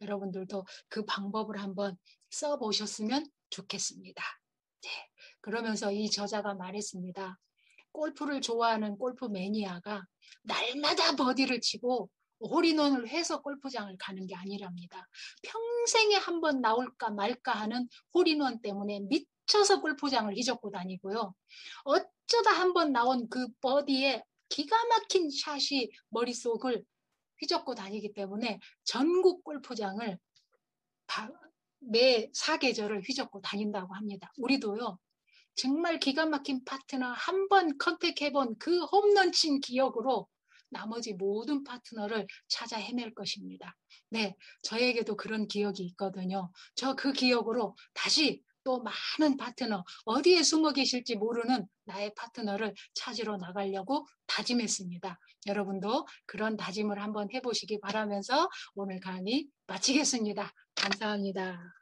여러분들도 그 방법을 한번 써보셨으면 좋겠습니다. 네, 그러면서 이 저자가 말했습니다. 골프를 좋아하는 골프 매니아가 날마다 버디를 치고 홀인원을 해서 골프장을 가는 게 아니랍니다. 평생에 한 번 나올까 말까 하는 홀인원 때문에 미쳐서 골프장을 휘젓고 다니고요. 어쩌다 한 번 나온 그 버디에 기가 막힌 샷이 머릿속을 휘젓고 다니기 때문에 전국 골프장을 매 사계절을 휘젓고 다닌다고 합니다. 우리도요. 정말 기가 막힌 파트너 한 번 컨택해본 그 홈런 친 기억으로 나머지 모든 파트너를 찾아 헤맬 것입니다. 네, 저에게도 그런 기억이 있거든요. 저 그 기억으로 다시 또 많은 파트너, 어디에 숨어 계실지 모르는 나의 파트너를 찾으러 나가려고 다짐했습니다. 여러분도 그런 다짐을 한번 해보시기 바라면서 오늘 강의 마치겠습니다. 감사합니다.